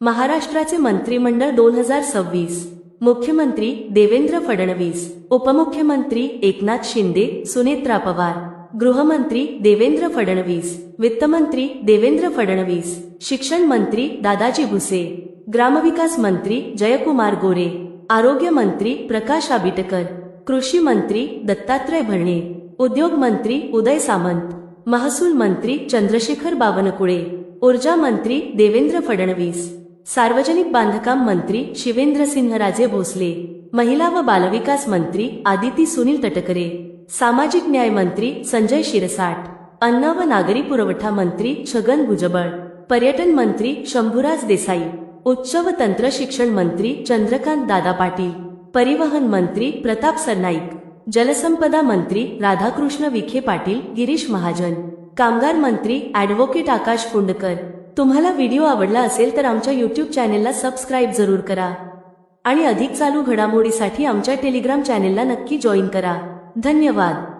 महाराष्ट्राचे मंत्रिमंडळ 2026. मुख्यमंत्री देवेंद्र फडणवीस, उपमुख्यमंत्री एकनाथ शिंदे, सुनेत्रा पवार, गृहमंत्री देवेंद्र फडणवीस, वित्तमंत्री देवेंद्र फडणवीस, शिक्षण मंत्री दादाजी भुसे, ग्रामविकास मंत्री जयकुमार गोरे, आरोग्य मंत्री प्रकाश आबिटकर, कृषी मंत्री दत्तात्रय भरणे, उद्योग मंत्री उदय सामंत, महसूल मंत्री चंद्रशेखर बावनकुळे, ऊर्जा मंत्री देवेंद्र फडणवीस, सार्वजनिक बांधकाम मंत्री शिवेंद्रसिंहराजे भोसले, महिला व बालविकास मंत्री आदिती सुनील तटकरे, सामाजिक न्याय मंत्री संजय शिरसाट, अन्न व नागरी पुरवठा मंत्री छगन भुजबळ, पर्यटन मंत्री शंभूराज देसाई, उच्च व तंत्र शिक्षण मंत्री चंद्रकांत दादा पाटील, परिवहन मंत्री प्रताप सरनाईक, जलसंपदा मंत्री राधाकृष्ण विखे पाटील गिरीश महाजन, कामगार मंत्री ॲडव्होकेट आकाश फुंडकर. तुम्हाला व्हिडिओ आवडला असेल तर आमच्या यूट्यूब चॅनेलला सबस्क्राईब जरूर करा आणि अधिक चालू घडामोडीसाठी आमच्या टेलिग्राम चॅनेलला नक्की जॉईन करा. धन्यवाद.